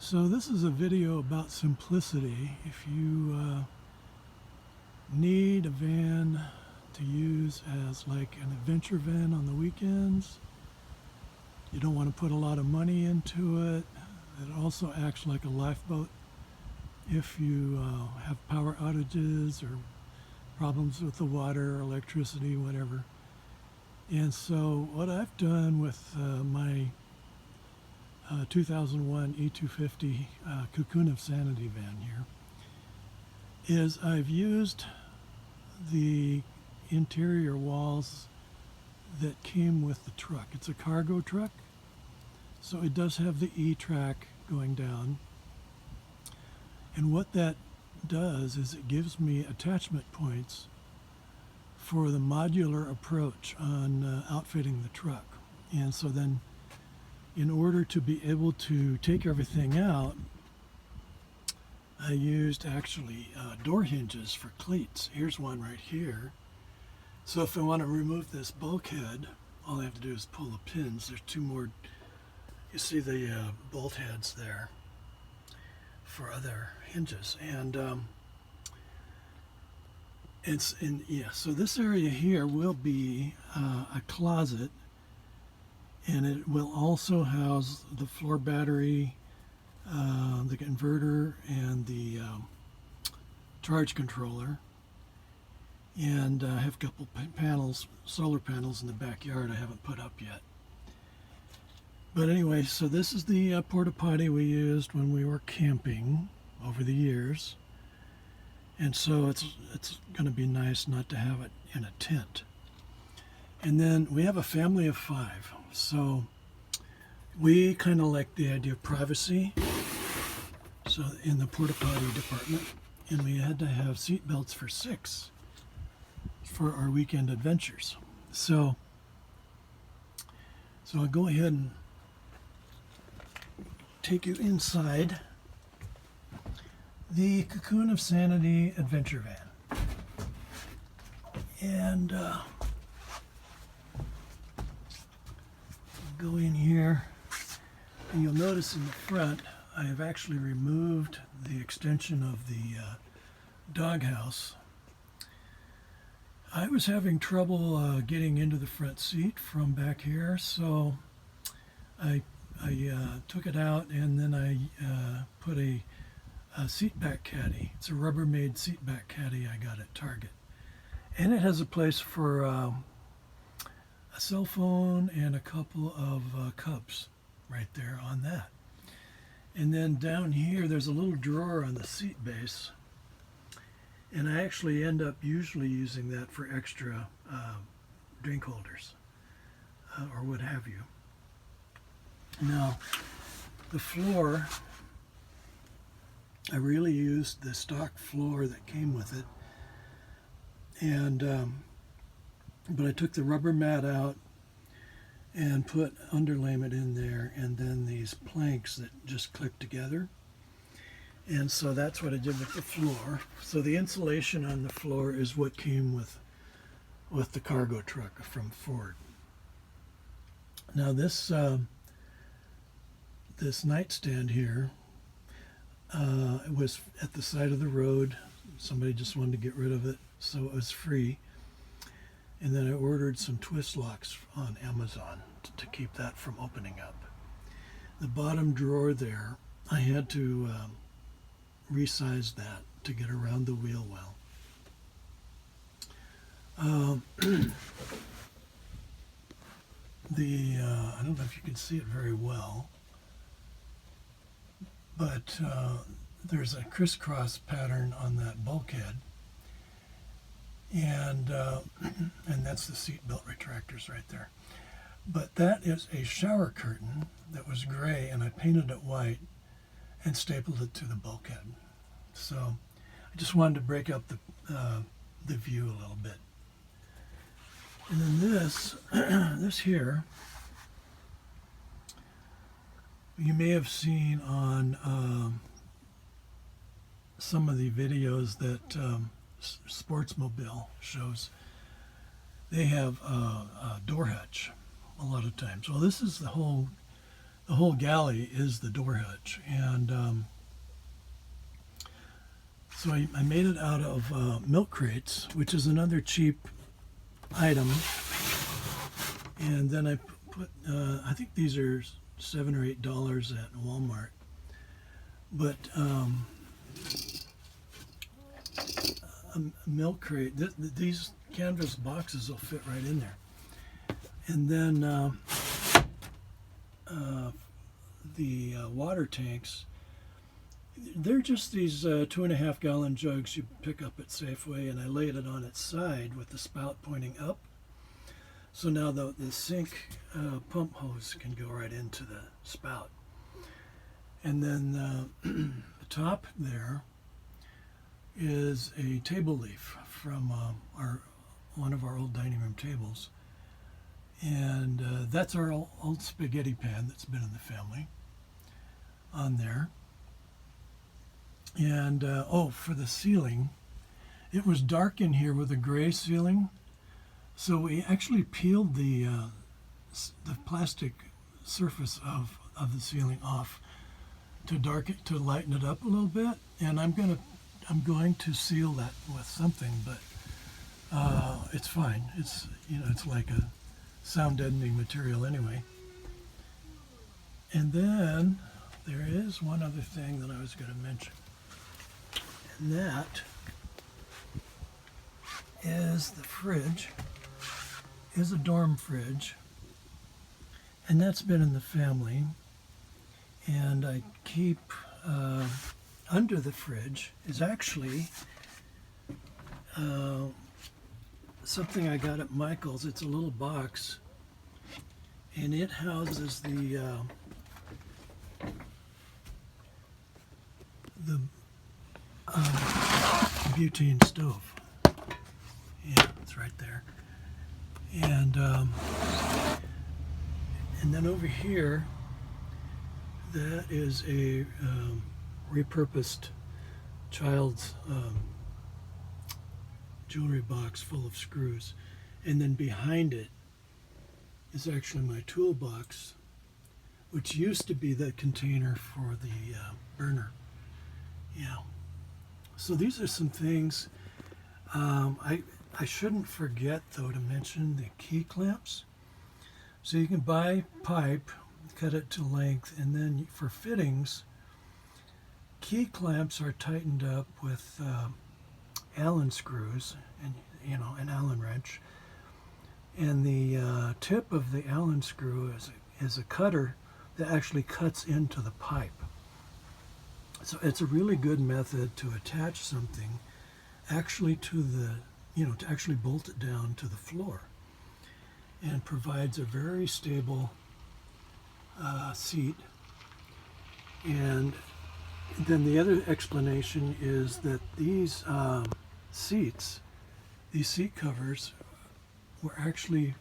So this is a video about simplicity. If you need a van to use as like an adventure van on the weekends, you don't want to put a lot of money into it. It also acts like a lifeboat if you have power outages or problems with the water, electricity, whatever. And so what I've done with my 2001 E250 Cocoon of Sanity van here is I've used the interior walls that came with the truck. It's a cargo truck, so it does have the E-track going down. And what that does is it gives me attachment points for the modular approach on outfitting the truck. And so then in order to be able to take everything out, I used actually door hinges for cleats. Here's one right here. So if I want to remove this bulkhead, all I have to do is pull the pins. There's two more. You see the bolt heads there for other hinges. And so this area here will be a closet, and it will also house the floor battery, the inverter, and the charge controller. And I have a couple panels, solar panels in the backyard I haven't put up yet. But anyway, so this is the porta potty we used when we were camping over the years. And so it's going to be nice not to have it in a tent. And then we have a family of 5. So we kind of like the idea of privacy. So in the porta potty department, and we had to have seat belts for 6 for our weekend adventures. So I'll go ahead and take you inside the Cocoon of Sanity adventure van. And go in here, and you'll notice in the front I have actually removed the extension of the doghouse. I was having trouble getting into the front seat from back here, so I took it out, and then I put a seat back caddy. It's a Rubbermaid seat back caddy I got at Target, and it has a place for a cell phone and a couple of cups right there on that. And then down here there's a little drawer on the seat base, and I actually end up usually using that for extra drink holders or what have you. Now, the floor, I really used the stock floor that came with it, and but I took the rubber mat out and put underlayment in there, and then these planks that just click together. And so that's what I did with the floor. So the insulation on the floor is what came with the cargo truck from Ford. Now this this nightstand here, it was at the side of the road. Somebody just wanted to get rid of it, so it was free. And then I ordered some twist locks on Amazon to keep that from opening up. The bottom drawer there, I had to resize that to get around the wheel well. I don't know if you can see it very well, but there's a crisscross pattern on that bulkhead, and that's the seat belt retractors right there. But that is a shower curtain that was gray, and I painted it white and stapled it to the bulkhead. So I just wanted to break up the view a little bit. And then this here, you may have seen on some of the videos that Sportsmobile shows. They have a door hatch a lot of times. Well, this is the whole the whole galley is the door hatch. And so I made it out of milk crates, which is another cheap item. And then I put, I think these are $7 or $8 at Walmart. But a milk crate, these canvas boxes will fit right in there. And then the water tanks, they're just these 2.5 gallon jugs you pick up at Safeway, and I laid it on its side with the spout pointing up. So now the sink pump hose can go right into the spout. And then the top there is a table leaf from one of our old dining room tables. And that's our old spaghetti pan that's been in the family on there. And for the ceiling, it was dark in here with a gray ceiling, so we actually peeled the plastic surface of the ceiling off to lighten it up a little bit. And I'm going to seal that with something, but it's fine. It's it's like a sound deadening material anyway. And then there is one other thing that I was going to mention. And that is the fridge, is a dorm fridge, and that's been in the family. And I keep under the fridge is actually something I got at Michael's. It's a little box, and it houses the butane stove. Yeah, it's right there. And then over here, that is a repurposed child's jewelry box full of screws. And then behind it is actually my toolbox, which used to be the container for the burner. Yeah. So these are some things. I shouldn't forget, though, to mention the key clamps. So you can buy pipe, cut it to length, and then for fittings, key clamps are tightened up with Allen screws and an Allen wrench. And the tip of the Allen screw is a cutter that actually cuts into the pipe. So it's a really good method to attach something actually to the, to actually bolt it down to the floor, and provides a very stable seat. And then the other explanation is that these seats, these seat covers, were actually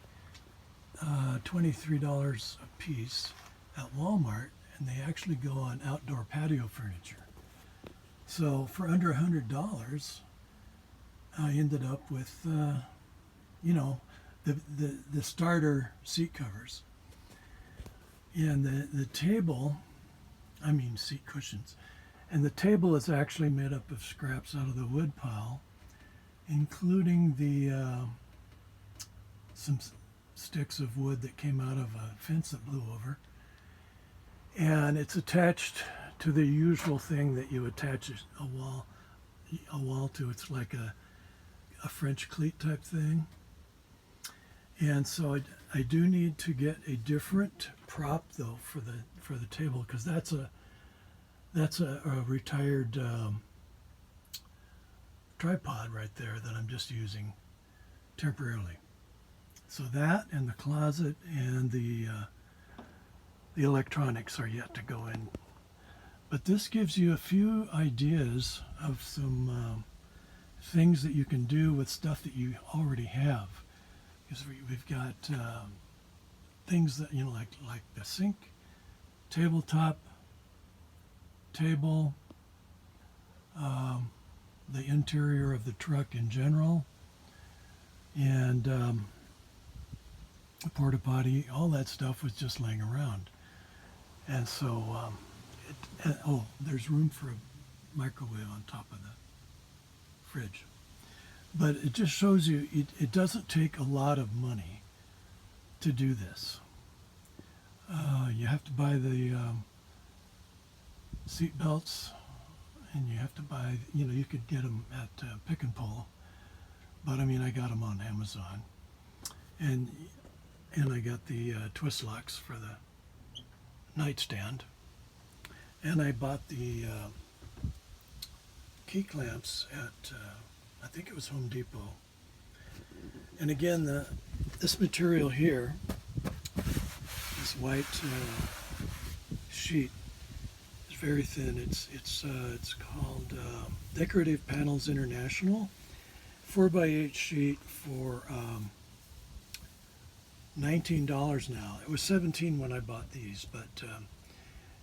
$23 a piece at Walmart, and they actually go on outdoor patio furniture. So for under $100, I ended up with, the starter seat covers. And the table, seat cushions. And the table is actually made up of scraps out of the wood pile, including some sticks of wood that came out of a fence that blew over. And it's attached to the usual thing that you attach a wall to. It's like a French cleat type thing. And so I do need to get a different prop, though, for the table, because that's a retired tripod right there that I'm just using temporarily. So that and the closet and the electronics are yet to go in. But this gives you a few ideas of some things that you can do with stuff that you already have. Because we've got things that, like the sink, tabletop, table, the interior of the truck in general, and a porta potty. All that stuff was just laying around. And so, oh, there's room for a microwave on top of the fridge. But it just shows you it doesn't take a lot of money to do this. You have to buy the seat belts, and you have to buy, you could get them at Pick and Pull, but I mean, I got them on Amazon, and I got the twist locks for the nightstand, and I bought the key clamps at I think it was Home Depot. And again, this material here, this white sheet, is very thin. It's called Decorative Panels International, 4x8 sheet for $19 now. It was $17 when I bought these, but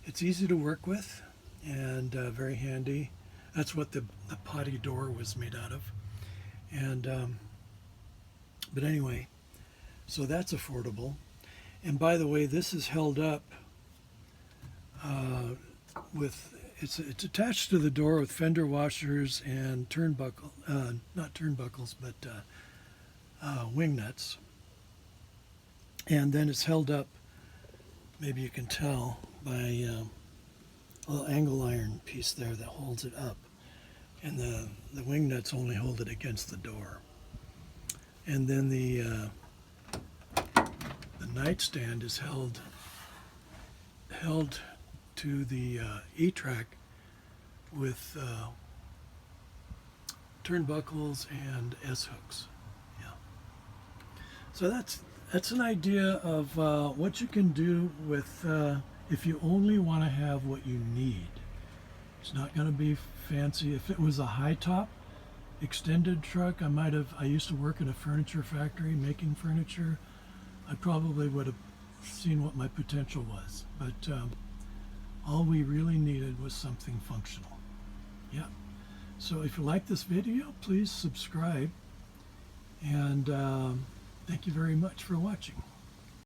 it's easy to work with and very handy. That's what the potty door was made out of. And but anyway, so that's affordable. And by the way, this is held up with it's attached to the door with fender washers and turnbuckle, not turnbuckles, but wing nuts. And then it's held up, maybe you can tell, by a little angle iron piece there that holds it up. And the wing nuts only hold it against the door. And then the nightstand is held to the E-track with turnbuckles and S-hooks. Yeah. So that's an idea of what you can do with if you only want to have what you need. It's not going to be fancy. If it was a high top extended truck, I used to work in a furniture factory making furniture. I probably would have seen what my potential was. But all we really needed was something functional. Yeah. So if you like this video, please subscribe. And thank you very much for watching.